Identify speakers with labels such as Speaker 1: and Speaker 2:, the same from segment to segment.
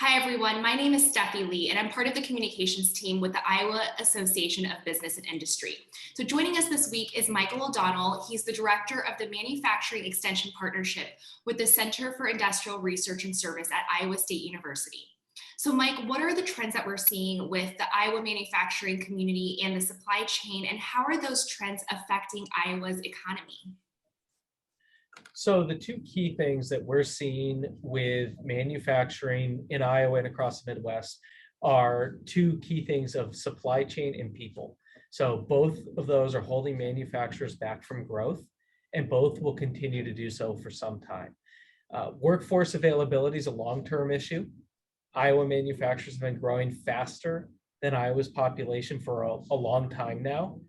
Speaker 1: Hi, everyone. My name is Steffi Lee, and I'm part of the communications team with the Iowa Association of Business and Industry. So joining us this week is Michael O'Donnell. He's the director of the Manufacturing Extension Partnership with the Center for Industrial Research and Service at Iowa State University. So Mike, what are the trends that we're seeing with the Iowa manufacturing community and the supply chain, and how are those trends affecting Iowa's economy?
Speaker 2: So the two key things that we're seeing with manufacturing in Iowa and across the Midwest are two key things of supply chain and people. So both of those are holding manufacturers back from growth, and both will continue to do so for some time. Workforce availability is a long-term issue. Iowa manufacturers have been growing faster than Iowa's population for a long time now.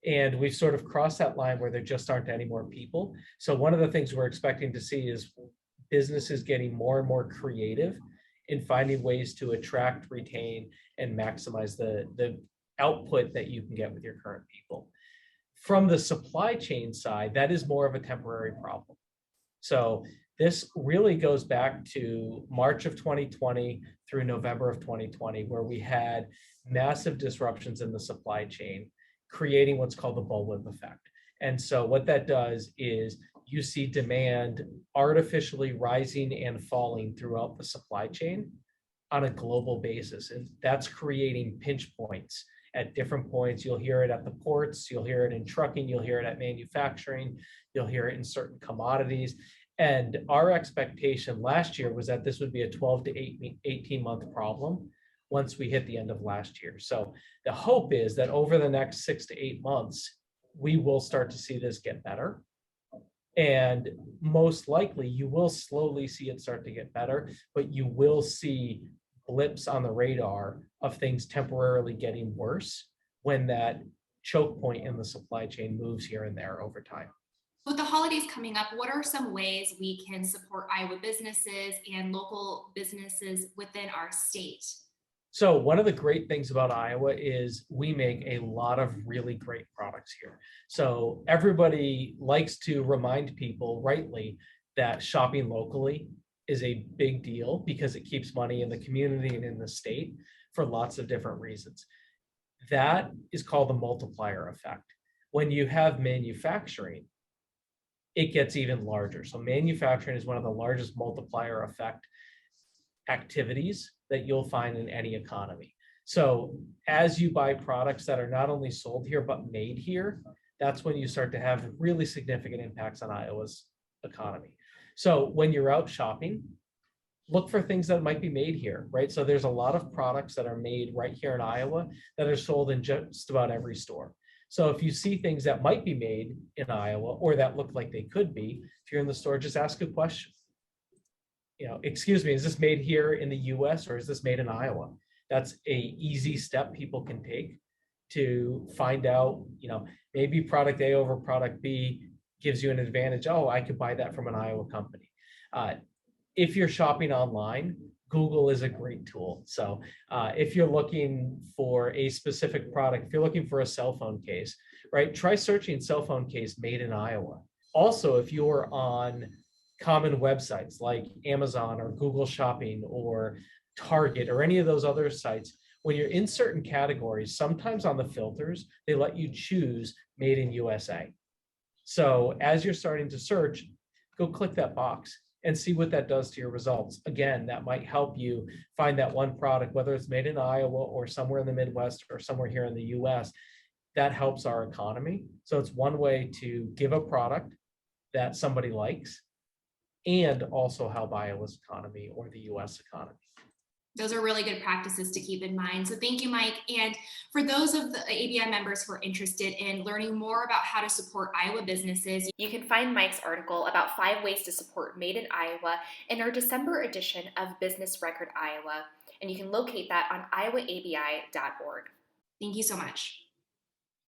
Speaker 2: And we've sort of crossed that line where there just aren't any more people. So one of the things we're expecting to see is businesses getting more and more creative in finding ways to attract, retain, and maximize the output that you can get with your current people. From the supply chain side, that is more of a temporary problem. So this really goes back to March of 2020 through November of 2020, where we had massive disruptions in the supply chain, creating what's called the Bullwhip Effect. And so what that does is you see demand artificially rising and falling throughout the supply chain on a global basis. And that's creating pinch points at different points. You'll hear it at the ports, you'll hear it in trucking, you'll hear it at manufacturing, you'll hear it in certain commodities. And our expectation last year was that this would be a 12 to 18 month problem once we hit the end of last year. So the hope is that over the next 6 to 8 months, we will start to see this get better. And most likely you will slowly see it start to get better, but you will see blips on the radar of things temporarily getting worse when that choke point in the supply chain moves here and there over time.
Speaker 1: With the holidays coming up, what are some ways we can support Iowa businesses and local businesses within our state?
Speaker 2: So one of the great things about Iowa is we make a lot of really great products here. So everybody likes to remind people rightly that shopping locally is a big deal because it keeps money in the community and in the state for lots of different reasons. That is called the multiplier effect. When you have manufacturing, it gets even larger. So manufacturing is one of the largest multiplier effect activities that you'll find in any economy. So as you buy products that are not only sold here, but made here, that's when you start to have really significant impacts on Iowa's economy. So when you're out shopping, look for things that might be made here, right? So there's a lot of products that are made right here in Iowa that are sold in just about every store. So if you see things that might be made in Iowa or that look like they could be, if you're in the store, just ask a question. Excuse me, is this made here in the US or is this made in Iowa? That's a easy step people can take to find out, maybe product A over product B gives you an advantage. Oh, I could buy that from an Iowa company. If you're shopping online, Google is a great tool. So if you're looking for a specific product, if you're looking for a cell phone case, right, try searching cell phone case made in Iowa. Also, if you're on common websites like Amazon or Google Shopping or Target or any of those other sites, when you're in certain categories, sometimes on the filters, they let you choose made in USA. So as you're starting to search, go click that box and see what that does to your results. Again, that might help you find that one product, whether it's made in Iowa or somewhere in the Midwest or somewhere here in the US, that helps our economy. So it's one way to give a product that somebody likes and also help Iowa's economy or the US economy.
Speaker 1: Those are really good practices to keep in mind. So thank you, Mike. And for those of the ABI members who are interested in learning more about how to support Iowa businesses, you can find Mike's article about 5 ways to support Made in Iowa in our December edition of Business Record Iowa. And you can locate that on iowaabi.org. Thank you so much.